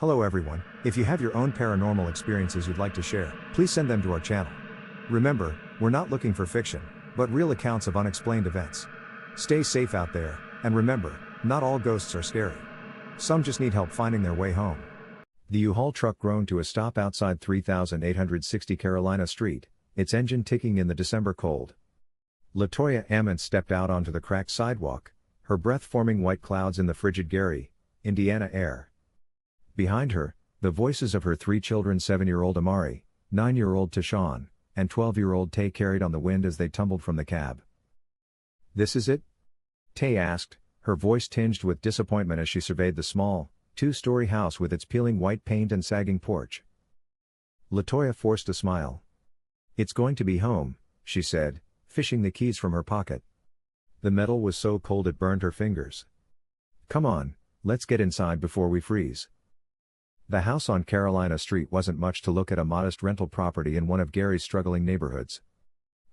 Hello everyone, if you have your own paranormal experiences you'd like to share, please send them to our channel. Remember, we're not looking for fiction, but real accounts of unexplained events. Stay safe out there, and remember, not all ghosts are scary. Some just need help finding their way home. The U-Haul truck groaned to a stop outside 3860 Carolina Street, its engine ticking in the December cold. Latoya Ament stepped out onto the cracked sidewalk, her breath forming white clouds in the frigid Gary, Indiana air. Behind her, the voices of her three children, 7-year-old Amari, 9-year-old Tashawn, and 12-year-old Tay, carried on the wind as they tumbled from the cab. "This is it?" Tay asked, her voice tinged with disappointment as she surveyed the small, two-story house with its peeling white paint and sagging porch. Latoya forced a smile. "It's going to be home," she said, fishing the keys from her pocket. The metal was so cold it burned her fingers. "Come on, let's get inside before we freeze." The house on Carolina Street wasn't much to look at, a modest rental property in one of Gary's struggling neighborhoods.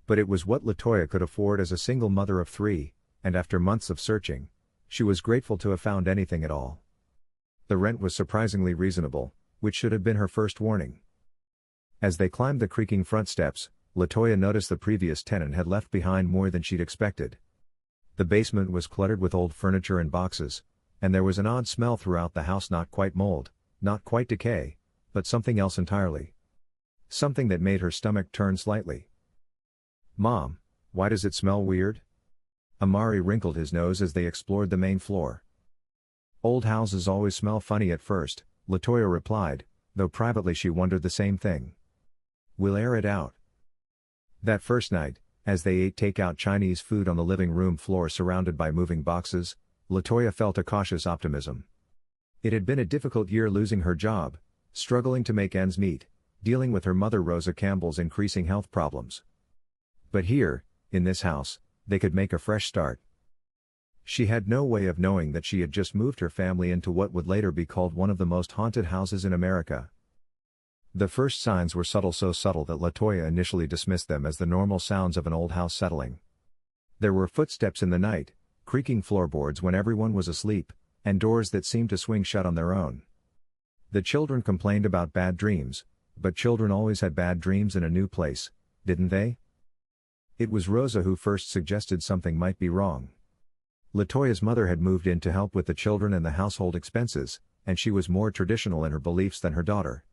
But it was what Latoya could afford as a single mother of three, and after months of searching, she was grateful to have found anything at all. The rent was surprisingly reasonable, which should have been her first warning. As they climbed the creaking front steps, Latoya noticed the previous tenant had left behind more than she'd expected. The basement was cluttered with old furniture and boxes, and there was an odd smell throughout the house, not quite mold, not quite decay, but something else entirely. Something that made her stomach turn slightly. "Mom, why does it smell weird?" Amari wrinkled his nose as they explored the main floor. "Old houses always smell funny at first," Latoya replied, though privately she wondered the same thing. "We'll air it out." That first night, as they ate takeout Chinese food on the living room floor surrounded by moving boxes, Latoya felt a cautious optimism. It had been a difficult year, losing her job, struggling to make ends meet, dealing with her mother Rosa Campbell's increasing health problems. But here, in this house, they could make a fresh start. She had no way of knowing that she had just moved her family into what would later be called one of the most haunted houses in America. The first signs were subtle, so subtle that Latoya initially dismissed them as the normal sounds of an old house settling. There were footsteps in the night, creaking floorboards when everyone was asleep, and doors that seemed to swing shut on their own. The children complained about bad dreams, but children always had bad dreams in a new place, didn't they? It was Rosa who first suggested something might be wrong. Latoya's mother had moved in to help with the children and the household expenses, and she was more traditional in her beliefs than her daughter.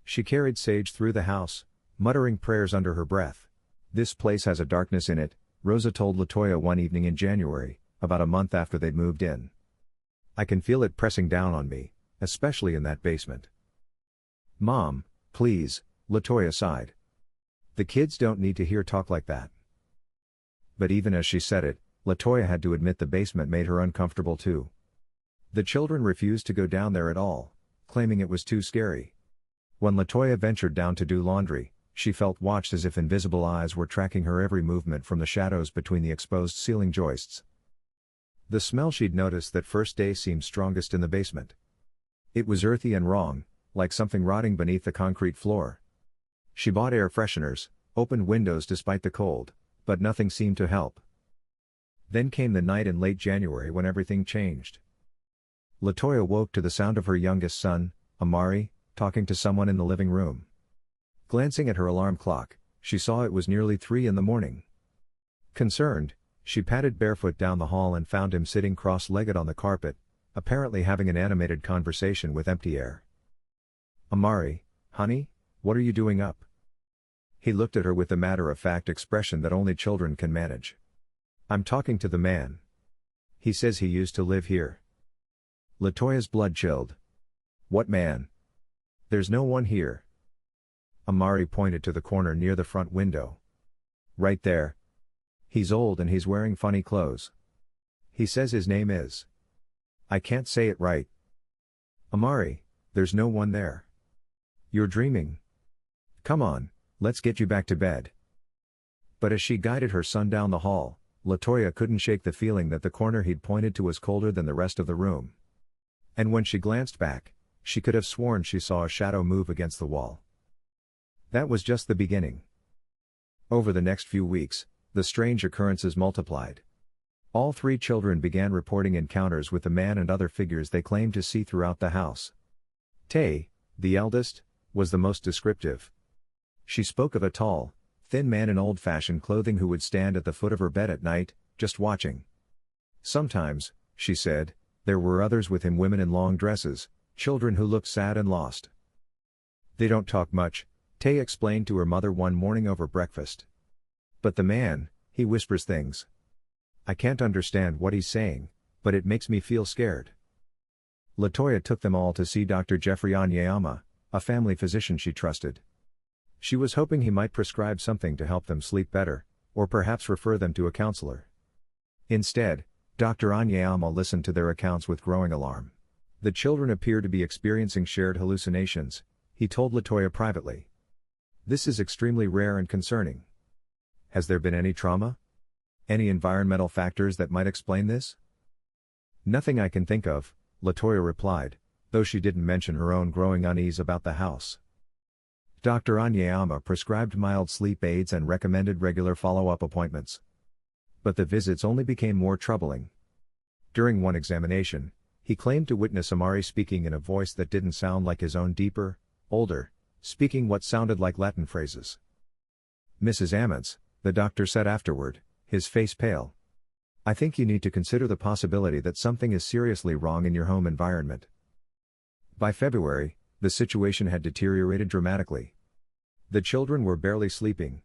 She carried sage through the house, muttering prayers under her breath. "This place has a darkness in it," Rosa told Latoya one evening in January, about a month after they'd moved in. "I can feel it pressing down on me, especially in that basement." "Mom, please," Latoya sighed. "The kids don't need to hear talk like that." But even as she said it, Latoya had to admit the basement made her uncomfortable too. The children refused to go down there at all, claiming it was too scary. When Latoya ventured down to do laundry, she felt watched, as if invisible eyes were tracking her every movement from the shadows between the exposed ceiling joists. The smell she'd noticed that first day seemed strongest in the basement. It was earthy and wrong, like something rotting beneath the concrete floor. She bought air fresheners, opened windows despite the cold, but nothing seemed to help. Then came the night in late January when everything changed. Latoya woke to the sound of her youngest son, Amari, talking to someone in the living room. Glancing at her alarm clock, she saw it was nearly 3 in the morning. Concerned, she padded barefoot down the hall and found him sitting cross-legged on the carpet, apparently having an animated conversation with empty air. "Amari, honey, what are you doing up?" He looked at her with the matter-of-fact expression that only children can manage. "I'm talking to the man. He says he used to live here." Latoya's blood chilled. "What man?" "There's no one here." Amari pointed to the corner near the front window. "Right there. He's old and he's wearing funny clothes. He says his name is... I can't say it right." "Amari, there's no one there. You're dreaming. Come on, let's get you back to bed." But as she guided her son down the hall, Latoya couldn't shake the feeling that the corner he'd pointed to was colder than the rest of the room. And when she glanced back, she could have sworn she saw a shadow move against the wall. That was just the beginning. Over the next few weeks, the strange occurrences multiplied. All three children began reporting encounters with the man and other figures they claimed to see throughout the house. Tay, the eldest, was the most descriptive. She spoke of a tall, thin man in old-fashioned clothing who would stand at the foot of her bed at night, just watching. Sometimes, she said, there were others with him, women in long dresses, children who looked sad and lost. They don't talk much, Tay explained to her mother one morning over breakfast. But the man, he whispers things. I can't understand what he's saying, but it makes me feel scared. Latoya took them all to see Dr. Jeffrey Onyeyama, a family physician she trusted. She was hoping he might prescribe something to help them sleep better, or perhaps refer them to a counselor. Instead, Dr. Onyeyama listened to their accounts with growing alarm. The children appear to be experiencing shared hallucinations, he told Latoya privately. This is extremely rare and concerning. Has there been any trauma? Any environmental factors that might explain this? Nothing I can think of, Latoya replied, though she didn't mention her own growing unease about the house. Dr. Onyeyama prescribed mild sleep aids and recommended regular follow-up appointments. But the visits only became more troubling. During one examination, he claimed to witness Amari speaking in a voice that didn't sound like his own, deeper, older, speaking what sounded like Latin phrases. Mrs. Ammons, the doctor said afterward, his face pale. I think you need to consider the possibility that something is seriously wrong in your home environment. By February, the situation had deteriorated dramatically. The children were barely sleeping.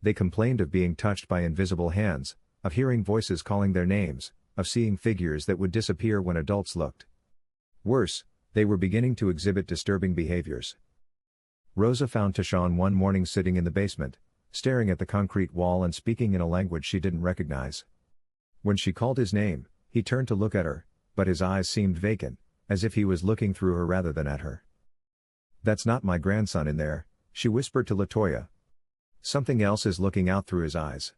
They complained of being touched by invisible hands, of hearing voices calling their names, of seeing figures that would disappear when adults looked. Worse, they were beginning to exhibit disturbing behaviors. Rosa found Tashawn one morning sitting in the basement, staring at the concrete wall and speaking in a language she didn't recognize. When she called his name, he turned to look at her, but his eyes seemed vacant, as if he was looking through her rather than at her. That's not my grandson in there, she whispered to Latoya. Something else is looking out through his eyes.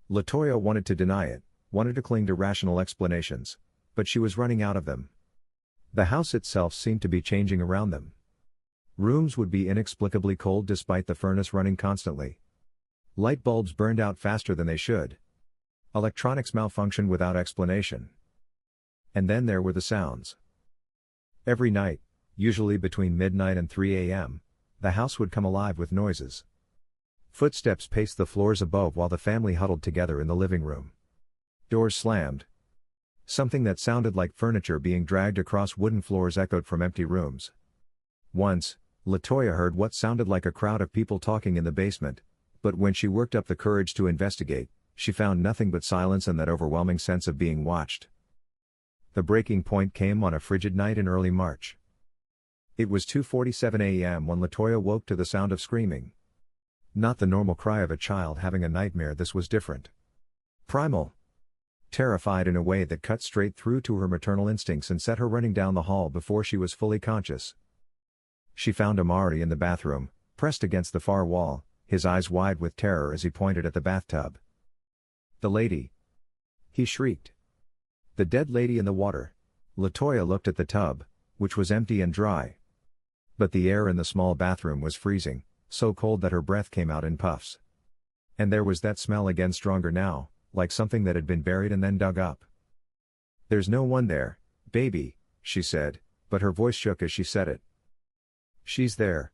Latoya wanted to deny it, wanted to cling to rational explanations, but she was running out of them. The house itself seemed to be changing around them. Rooms would be inexplicably cold despite the furnace running constantly. Light bulbs burned out faster than they should. Electronics malfunctioned without explanation. And then there were the sounds. Every night, usually between midnight and 3 a.m., the house would come alive with noises. Footsteps paced the floors above while the family huddled together in the living room. Doors slammed. Something that sounded like furniture being dragged across wooden floors echoed from empty rooms. Once, Latoya heard what sounded like a crowd of people talking in the basement, but when she worked up the courage to investigate, she found nothing but silence and that overwhelming sense of being watched. The breaking point came on a frigid night in early March. It was 2:47 a.m. when Latoya woke to the sound of screaming. Not the normal cry of a child having a nightmare, this was different. Primal. Terrified in a way that cut straight through to her maternal instincts and set her running down the hall before she was fully conscious. She found Amari in the bathroom, pressed against the far wall, his eyes wide with terror as he pointed at the bathtub. The lady! He shrieked. The dead lady in the water. Latoya looked at the tub, which was empty and dry. But the air in the small bathroom was freezing, so cold that her breath came out in puffs. And there was that smell again, stronger now, like something that had been buried and then dug up. There's no one there, baby, she said, but her voice shook as she said it. She's there.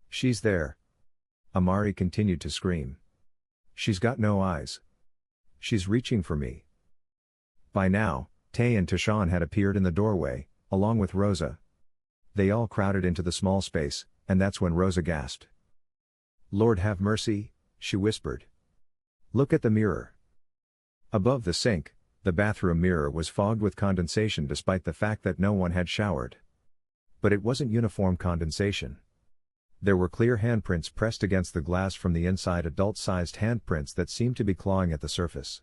She's there. Amari continued to scream. She's got no eyes. She's reaching for me. By now, Tay and Tashawn had appeared in the doorway, along with Rosa. They all crowded into the small space, and that's when Rosa gasped. Lord have mercy, she whispered. Look at the mirror. Above the sink, the bathroom mirror was fogged with condensation despite the fact that no one had showered. But it wasn't uniform condensation. There were clear handprints pressed against the glass from the inside, adult-sized handprints that seemed to be clawing at the surface.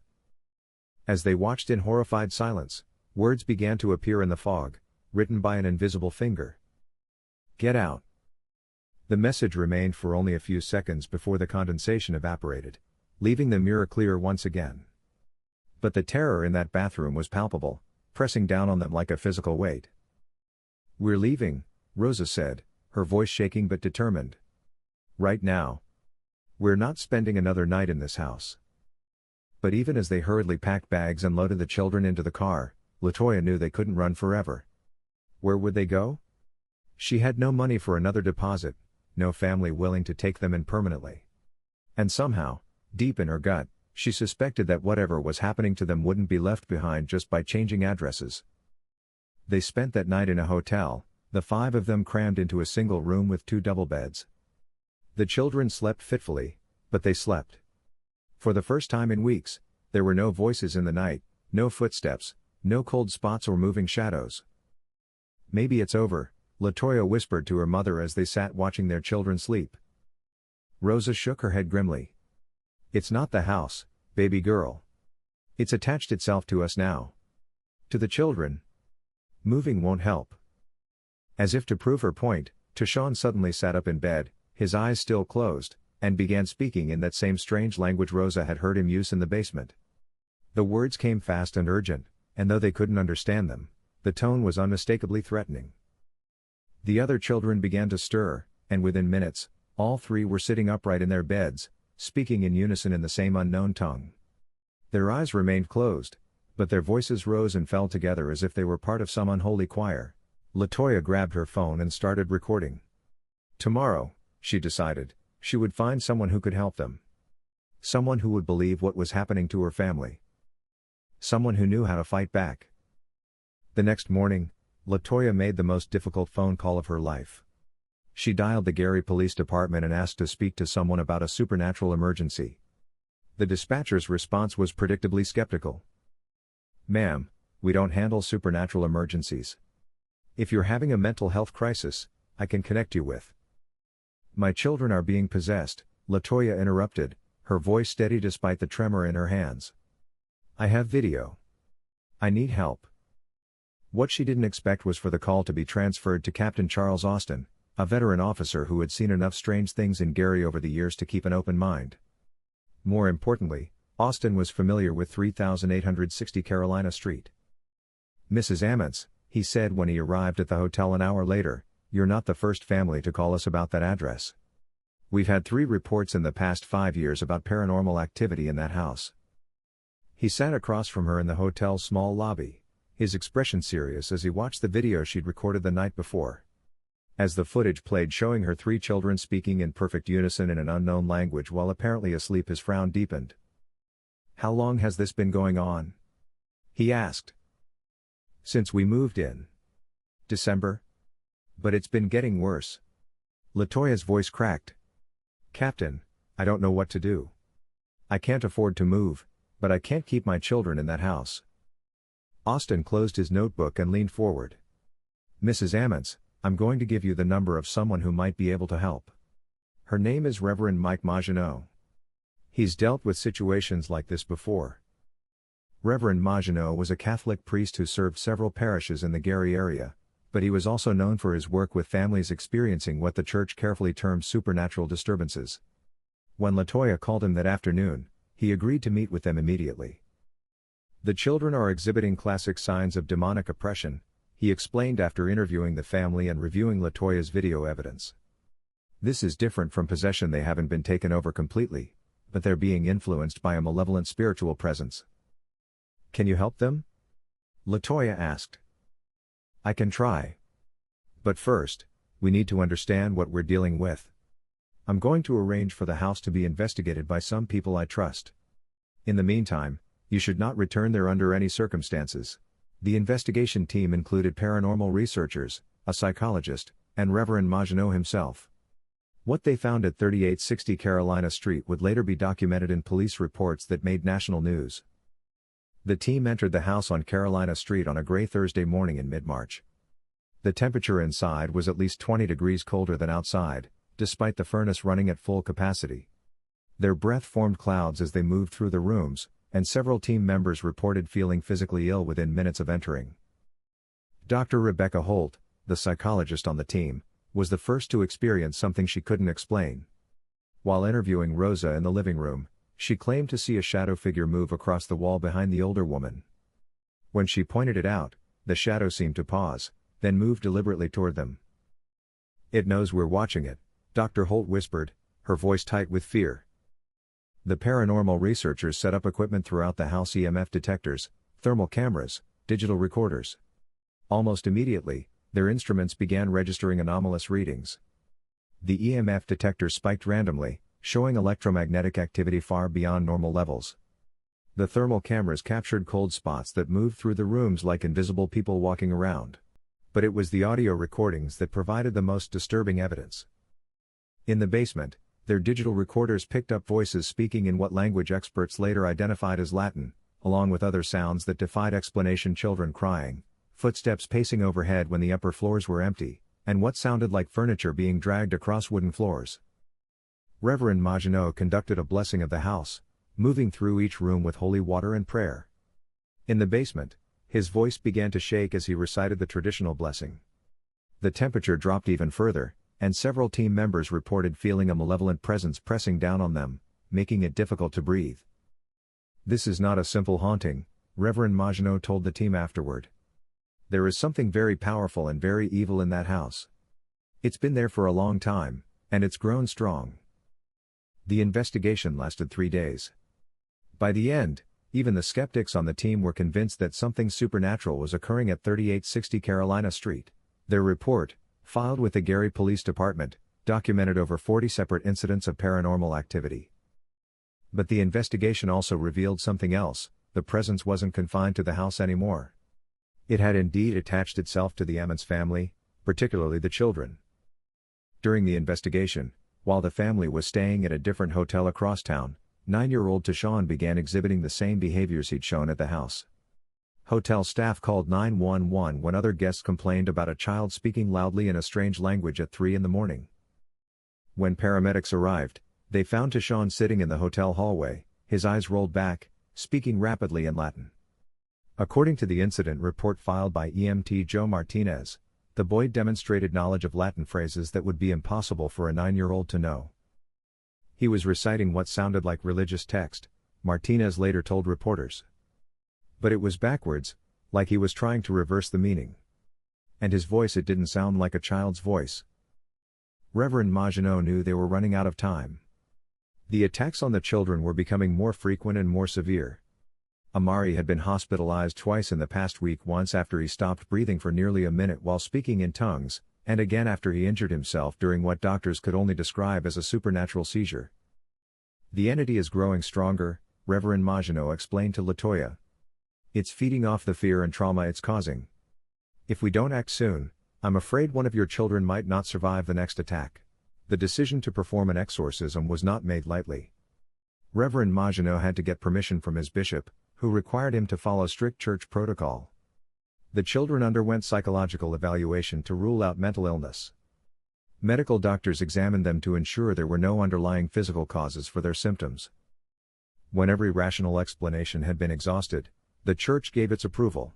As they watched in horrified silence, words began to appear in the fog, written by an invisible finger. Get out. The message remained for only a few seconds before the condensation evaporated, leaving the mirror clear once again. But the terror in that bathroom was palpable, pressing down on them like a physical weight. We're leaving, Rosa said, her voice shaking but determined. Right now. We're not spending another night in this house. But even as they hurriedly packed bags and loaded the children into the car, Latoya knew they couldn't run forever. Where would they go? She had no money for another deposit, no family willing to take them in permanently. And somehow, deep in her gut, she suspected that whatever was happening to them wouldn't be left behind just by changing addresses. They spent that night in a hotel, the 5 of them crammed into a single room with 2 double beds. The children slept fitfully, but they slept. For the first time in weeks, there were no voices in the night, no footsteps, no cold spots or moving shadows. "Maybe it's over," LaToya whispered to her mother as they sat watching their children sleep. Rosa shook her head grimly. "It's not the house, baby girl. It's attached itself to us now. To the children. Moving won't help." As if to prove her point, Tashawn suddenly sat up in bed, his eyes still closed, and began speaking in that same strange language Rosa had heard him use in the basement. The words came fast and urgent, and though they couldn't understand them, the tone was unmistakably threatening. The other children began to stir, and within minutes, all 3 were sitting upright in their beds, speaking in unison in the same unknown tongue. Their eyes remained closed, but their voices rose and fell together as if they were part of some unholy choir. LaToya grabbed her phone and started recording. Tomorrow, she decided, she would find someone who could help them. Someone who would believe what was happening to her family. Someone who knew how to fight back. The next morning, LaToya made the most difficult phone call of her life. She dialed the Gary Police Department and asked to speak to someone about a supernatural emergency. The dispatcher's response was predictably skeptical. "Ma'am, we don't handle supernatural emergencies. If you're having a mental health crisis, I can connect you with." "My children are being possessed," LaToya interrupted, her voice steady despite the tremor in her hands. "I have video. I need help." What she didn't expect was for the call to be transferred to Captain Charles Austin, a veteran officer who had seen enough strange things in Gary over the years to keep an open mind. More importantly, Austin was familiar with 3860 Carolina Street. "Mrs. Ammons," he said when he arrived at the hotel an hour later, "you're not the first family to call us about that address. We've had 3 reports in the past 5 years about paranormal activity in that house." He sat across from her in the hotel's small lobby, his expression serious as he watched the video she'd recorded the night before. As the footage played showing her 3 children speaking in perfect unison in an unknown language while apparently asleep, his frown deepened. "How long has this been going on?" he asked. "Since we moved in. December. But it's been getting worse." LaToya's voice cracked. "Captain, I don't know what to do. I can't afford to move, but I can't keep my children in that house." Austin closed his notebook and leaned forward. "Mrs. Ammons, I'm going to give you the number of someone who might be able to help. Her name is Reverend Mike Maginot. He's dealt with situations like this before." Reverend Maginot was a Catholic priest who served several parishes in the Gary area, but he was also known for his work with families experiencing what the church carefully termed supernatural disturbances. When LaToya called him that afternoon, he agreed to meet with them immediately. "The children are exhibiting classic signs of demonic oppression," he explained after interviewing the family and reviewing LaToya's video evidence. "This is different from possession. They haven't been taken over completely, but they're being influenced by a malevolent spiritual presence." "Can you help them?" LaToya asked. "I can try. But first, we need to understand what we're dealing with. I'm going to arrange for the house to be investigated by some people I trust. In the meantime, you should not return there under any circumstances." The investigation team included paranormal researchers, a psychologist, and Reverend Maginot himself. What they found at 3860 Carolina Street would later be documented in police reports that made national news. The team entered the house on Carolina Street on a gray Thursday morning in mid-March. The temperature inside was at least 20 degrees colder than outside, despite the furnace running at full capacity. Their breath formed clouds as they moved through the rooms, and several team members reported feeling physically ill within minutes of entering. Dr. Rebecca Holt, the psychologist on the team, was the first to experience something she couldn't explain. While interviewing Rosa in the living room, she claimed to see a shadow figure move across the wall behind the older woman. When she pointed it out, the shadow seemed to pause, then move deliberately toward them. "It knows we're watching it," Dr. Holt whispered, her voice tight with fear. The paranormal researchers set up equipment throughout the house: EMF detectors, thermal cameras, digital recorders. Almost immediately, Their instruments began registering anomalous readings. The EMF detector spiked randomly, showing electromagnetic activity far beyond normal levels. The thermal cameras captured cold spots that moved through the rooms like invisible people walking around. But it was the audio recordings that provided the most disturbing evidence. In the basement, their digital recorders picked up voices speaking in what language experts later identified as Latin, along with other sounds that defied explanation: children crying, footsteps pacing overhead when the upper floors were empty, and what sounded like furniture being dragged across wooden floors. Reverend Maginot conducted a blessing of the house, moving through each room with holy water and prayer. In the basement, his voice began to shake as he recited the traditional blessing. The temperature dropped even further, and several team members reported feeling a malevolent presence pressing down on them, making it difficult to breathe. "This is not a simple haunting," Reverend Maginot told the team afterward. "There is something very powerful and very evil in that house. It's been there for a long time, and it's grown strong." The investigation lasted 3 days. By the end, even the skeptics on the team were convinced that something supernatural was occurring at 3860 Carolina Street. Their report, filed with the Gary Police Department, documented over 40 separate incidents of paranormal activity. But the investigation also revealed something else: the presence wasn't confined to the house anymore. It had indeed attached itself to the Emmons family, particularly the children. During the investigation, while the family was staying at a different hotel across town, 9-year-old Tashawn began exhibiting the same behaviors he'd shown at the house. Hotel staff called 911 when other guests complained about a child speaking loudly in a strange language at 3 in the morning. When paramedics arrived, they found Tashawn sitting in the hotel hallway, his eyes rolled back, speaking rapidly in Latin. According to the incident report filed by EMT Joe Martinez, the boy demonstrated knowledge of Latin phrases that would be impossible for a 9-year-old to know. He was reciting what sounded like religious text, Martinez later told reporters. But it was backwards, like he was trying to reverse the meaning. And his voice, it didn't sound like a child's voice. Reverend Maginot knew they were running out of time. The attacks on the children were becoming more frequent and more severe. Amari had been hospitalized twice in the past week, once after he stopped breathing for nearly a minute while speaking in tongues, and again after he injured himself during what doctors could only describe as a supernatural seizure. "The entity is growing stronger," Reverend Maginot explained to LaToya. "It's feeding off the fear and trauma it's causing. If we don't act soon, I'm afraid one of your children might not survive the next attack." The decision to perform an exorcism was not made lightly. Reverend Maginot had to get permission from his bishop, who required him to follow strict church protocol. The children underwent psychological evaluation to rule out mental illness. Medical doctors examined them to ensure there were no underlying physical causes for their symptoms. When every rational explanation had been exhausted, the church gave its approval.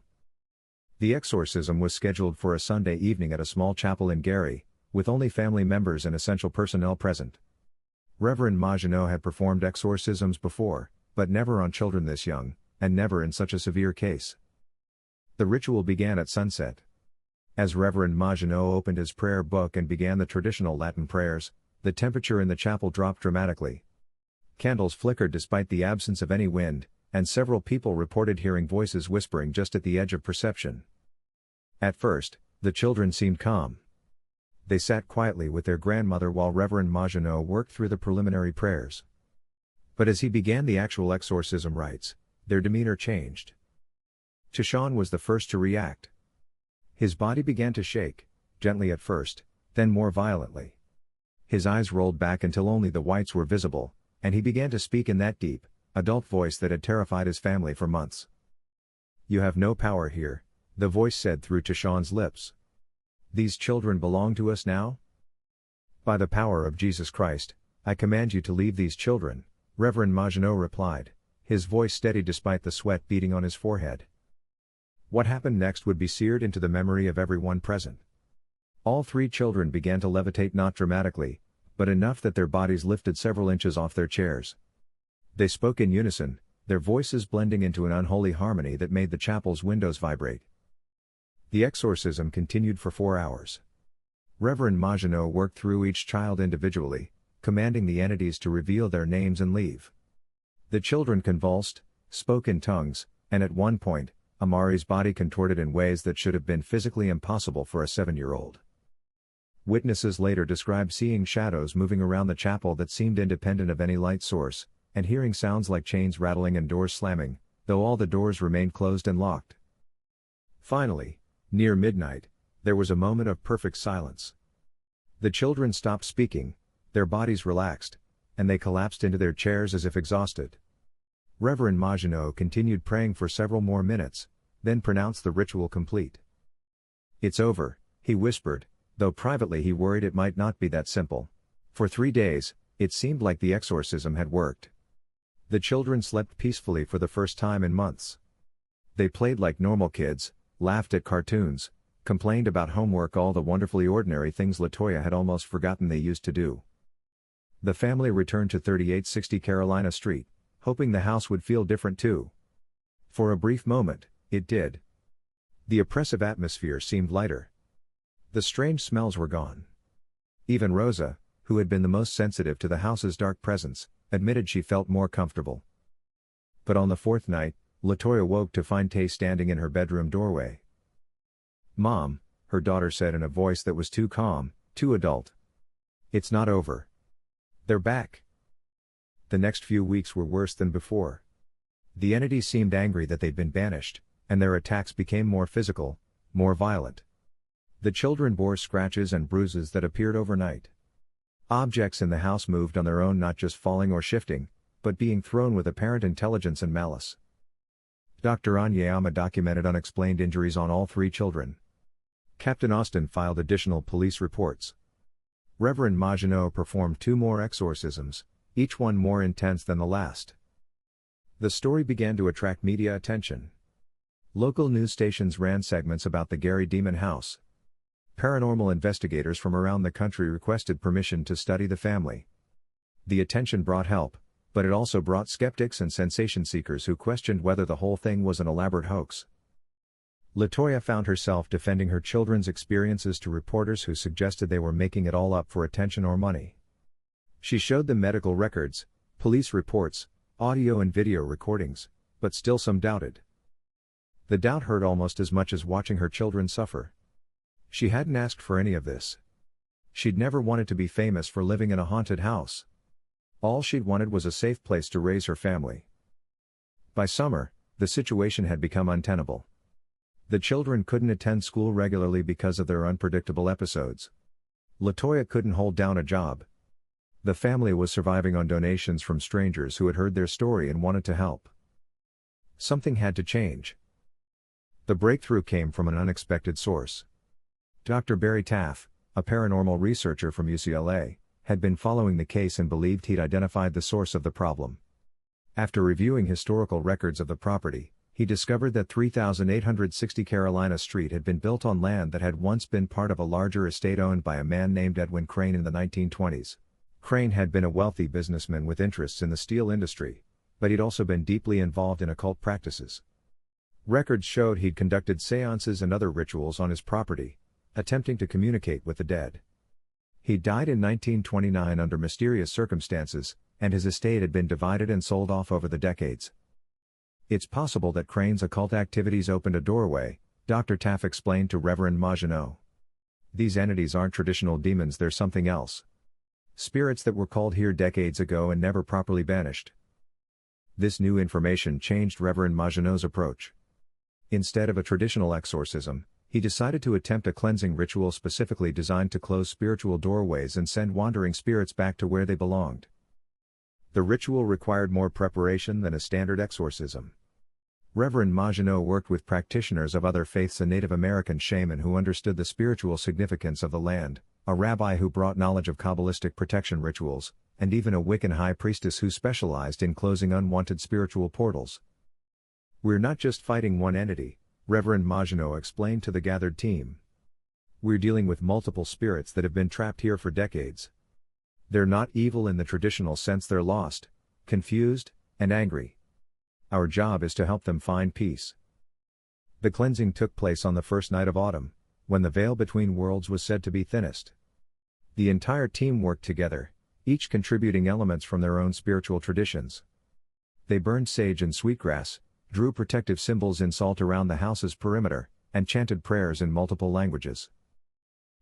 The exorcism was scheduled for a Sunday evening at a small chapel in Gary, with only family members and essential personnel present. Reverend Maginot had performed exorcisms before, but never on children this young, and never in such a severe case. The ritual began at sunset. As Reverend Maginot opened his prayer book and began the traditional Latin prayers, the temperature in the chapel dropped dramatically. Candles flickered despite the absence of any wind, and several people reported hearing voices whispering just at the edge of perception. At first, the children seemed calm. They sat quietly with their grandmother while Reverend Maginot worked through the preliminary prayers. But as he began the actual exorcism rites, their demeanor changed. Tashawn was the first to react. His body began to shake, gently at first, then more violently. His eyes rolled back until only the whites were visible, and he began to speak in that deep, adult voice that had terrified his family for months. "You have no power here," the voice said through Tashawn's lips. "These children belong to us now? By the power of Jesus Christ, I command you to leave these children," Reverend Maginot replied, his voice steady despite the sweat beading on his forehead. What happened next would be seared into the memory of everyone present. All 3 children began to levitate, not dramatically, but enough that their bodies lifted several inches off their chairs. They spoke in unison, their voices blending into an unholy harmony that made the chapel's windows vibrate. The exorcism continued for 4 hours. Reverend Maginot worked through each child individually, commanding the entities to reveal their names and leave. The children convulsed, spoke in tongues, and at one point, Amari's body contorted in ways that should have been physically impossible for a 7-year-old. Witnesses later described seeing shadows moving around the chapel that seemed independent of any light source, and hearing sounds like chains rattling and doors slamming, though all the doors remained closed and locked. Finally, near midnight, there was a moment of perfect silence. The children stopped speaking, their bodies relaxed, and they collapsed into their chairs as if exhausted. Reverend Maginot continued praying for several more minutes, then pronounced the ritual complete. "It's over," he whispered, though privately he worried it might not be that simple. For 3 days, it seemed like the exorcism had worked. The children slept peacefully for the first time in months. They played like normal kids, laughed at cartoons, complained about homework, all the wonderfully ordinary things LaToya had almost forgotten they used to do. The family returned to 3860 Carolina Street, hoping the house would feel different too. For a brief moment, it did. The oppressive atmosphere seemed lighter. The strange smells were gone. Even Rosa, who had been the most sensitive to the house's dark presence, admitted she felt more comfortable. But on the 4th night, LaToya woke to find Tay standing in her bedroom doorway. "Mom," her daughter said in a voice that was too calm, too adult. "It's not over. They're back." The next few weeks were worse than before. The entities seemed angry that they'd been banished, and their attacks became more physical, more violent. The children bore scratches and bruises that appeared overnight. Objects in the house moved on their own, not just falling or shifting, but being thrown with apparent intelligence and malice. Dr. Anyama documented unexplained injuries on all 3 children. Captain Austin filed additional police reports. Reverend Maginot performed 2 more exorcisms, each one more intense than the last. The story began to attract media attention. Local news stations ran segments about the Gary Demon House. Paranormal investigators from around the country requested permission to study the family. The attention brought help, but it also brought skeptics and sensation seekers who questioned whether the whole thing was an elaborate hoax. LaToya found herself defending her children's experiences to reporters who suggested they were making it all up for attention or money. She showed them medical records, police reports, audio and video recordings, but still some doubted. The doubt hurt almost as much as watching her children suffer. She hadn't asked for any of this. She'd never wanted to be famous for living in a haunted house. All she'd wanted was a safe place to raise her family. By summer, the situation had become untenable. The children couldn't attend school regularly because of their unpredictable episodes. LaToya couldn't hold down a job. The family was surviving on donations from strangers who had heard their story and wanted to help. Something had to change. The breakthrough came from an unexpected source. Dr. Barry Taff, a paranormal researcher from UCLA, had been following the case and believed he'd identified the source of the problem. After reviewing historical records of the property, he discovered that 3860 Carolina Street had been built on land that had once been part of a larger estate owned by a man named Edwin Crane in the 1920s. Crane had been a wealthy businessman with interests in the steel industry, but he'd also been deeply involved in occult practices. Records showed he'd conducted seances and other rituals on his property, attempting to communicate with the dead. He died in 1929 under mysterious circumstances, and his estate had been divided and sold off over the decades. "It's possible that Crane's occult activities opened a doorway," Dr. Taff explained to Reverend Maginot. "These entities aren't traditional demons, they're something else. Spirits that were called here decades ago and never properly banished." This new information changed Reverend Maginot's approach. Instead of a traditional exorcism, he decided to attempt a cleansing ritual specifically designed to close spiritual doorways and send wandering spirits back to where they belonged. The ritual required more preparation than a standard exorcism. Reverend Maginot worked with practitioners of other faiths, a Native American shaman who understood the spiritual significance of the land, a rabbi who brought knowledge of Kabbalistic protection rituals, and even a Wiccan high priestess who specialized in closing unwanted spiritual portals. "We're not just fighting one entity," Reverend Maginot explained to the gathered team. "We're dealing with multiple spirits that have been trapped here for decades. They're not evil in the traditional sense, they're lost, confused, and angry. Our job is to help them find peace." The cleansing took place on the first night of autumn, when the veil between worlds was said to be thinnest. The entire team worked together, each contributing elements from their own spiritual traditions. They burned sage and sweetgrass, drew protective symbols in salt around the house's perimeter, and chanted prayers in multiple languages.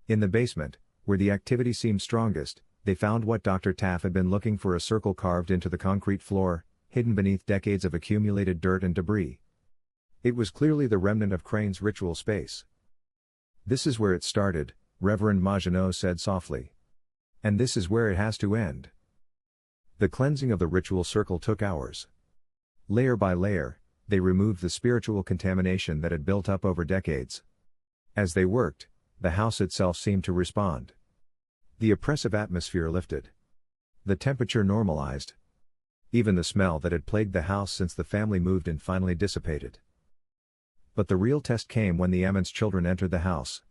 In the basement, where the activity seemed strongest, they found what Dr. Taff had been looking for: a circle carved into the concrete floor, hidden beneath decades of accumulated dirt and debris. It was clearly the remnant of Crane's ritual space. "This is where it started," Reverend Maginot said softly. "And this is where it has to end." The cleansing of the ritual circle took hours. Layer by layer, they removed the spiritual contamination that had built up over decades. As they worked, the house itself seemed to respond. The oppressive atmosphere lifted. The temperature normalized. Even the smell that had plagued the house since the family moved in finally dissipated. But the real test came when the Emmons children entered the house.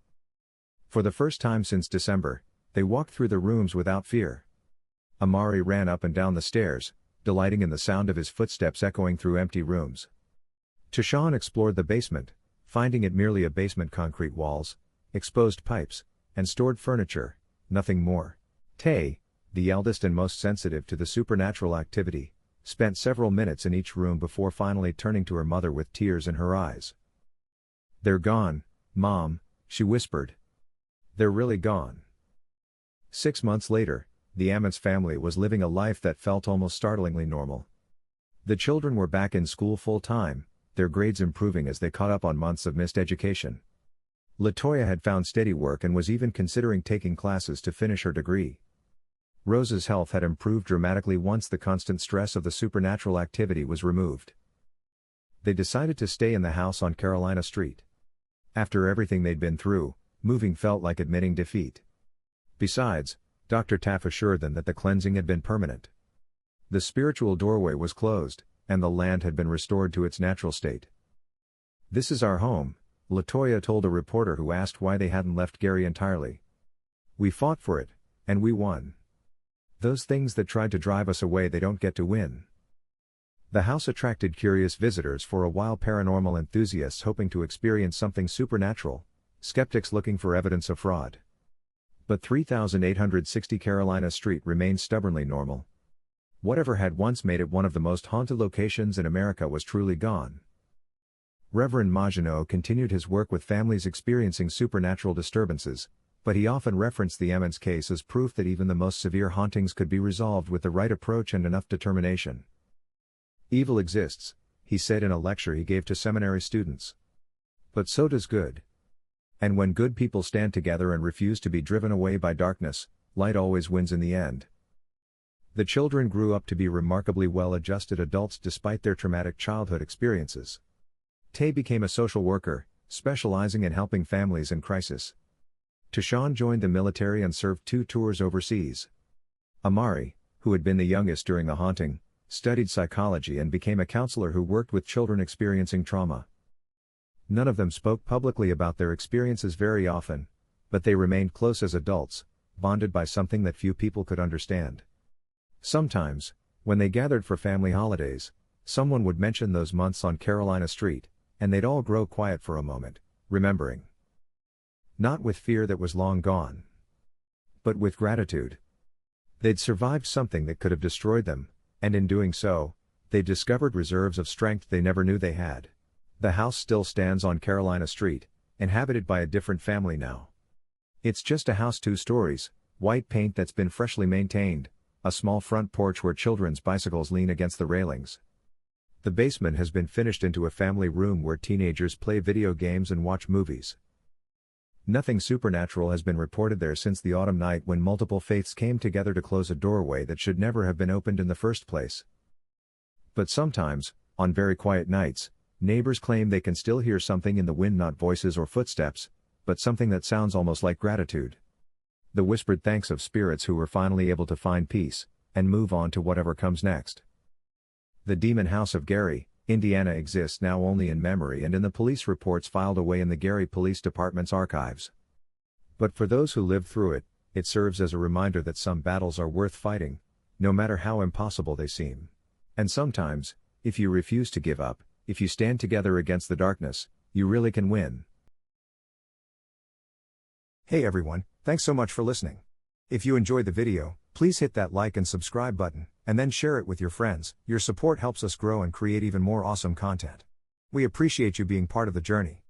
For the first time since December, they walked through the rooms without fear. Amari ran up and down the stairs, delighting in the sound of his footsteps echoing through empty rooms. Tashawn explored the basement, finding it merely a basement: concrete walls, exposed pipes, and stored furniture, nothing more. Tay, the eldest and most sensitive to the supernatural activity, spent several minutes in each room before finally turning to her mother with tears in her eyes. "They're gone, Mom," she whispered. "They're really gone." 6 months later, the Emmons family was living a life that felt almost startlingly normal. The children were back in school full-time, their grades improving as they caught up on months of missed education. Latoya had found steady work and was even considering taking classes to finish her degree. Rose's health had improved dramatically once the constant stress of the supernatural activity was removed. They decided to stay in the house on Carolina Street. After everything they'd been through, moving felt like admitting defeat. Besides, Dr. Taff assured them that the cleansing had been permanent. The spiritual doorway was closed, and the land had been restored to its natural state. "This is our home," Latoya told a reporter who asked why they hadn't left Gary entirely. "We fought for it, and we won. Those things that tried to drive us away, they don't get to win." The house attracted curious visitors for a while: paranormal enthusiasts hoping to experience something supernatural, skeptics looking for evidence of fraud. But 3860 Carolina Street remained stubbornly normal. Whatever had once made it one of the most haunted locations in America was truly gone. Reverend Maginot continued his work with families experiencing supernatural disturbances, but he often referenced the Emmons case as proof that even the most severe hauntings could be resolved with the right approach and enough determination. "Evil exists," he said in a lecture he gave to seminary students. "But so does good. And when good people stand together and refuse to be driven away by darkness, light always wins in the end." The children grew up to be remarkably well-adjusted adults despite their traumatic childhood experiences. Tay became a social worker, specializing in helping families in crisis. Tashawn joined the military and served 2 tours overseas. Amari, who had been the youngest during the haunting, studied psychology and became a counselor who worked with children experiencing trauma. None of them spoke publicly about their experiences very often, but they remained close as adults, bonded by something that few people could understand. Sometimes, when they gathered for family holidays, someone would mention those months on Carolina Street, and they'd all grow quiet for a moment, remembering. Not with fear that was long gone, but with gratitude. They'd survived something that could have destroyed them, and in doing so, they'd discovered reserves of strength they never knew they had. The house still stands on Carolina Street, inhabited by a different family now. It's just a house, 2 stories, white paint that's been freshly maintained, a small front porch where children's bicycles lean against the railings. The basement has been finished into a family room where teenagers play video games and watch movies. Nothing supernatural has been reported there since the autumn night when multiple faiths came together to close a doorway that should never have been opened in the first place. But sometimes, on very quiet nights, neighbors claim they can still hear something in the wind, not voices or footsteps, but something that sounds almost like gratitude. The whispered thanks of spirits who were finally able to find peace, and move on to whatever comes next. The Demon House of Gary, Indiana exists now only in memory and in the police reports filed away in the Gary Police Department's archives. But for those who lived through it, it serves as a reminder that some battles are worth fighting, no matter how impossible they seem. And sometimes, if you refuse to give up, if you stand together against the darkness, you really can win. Hey everyone, thanks so much for listening. If you enjoyed the video, please hit that like and subscribe button, and then share it with your friends. Your support helps us grow and create even more awesome content. We appreciate you being part of the journey.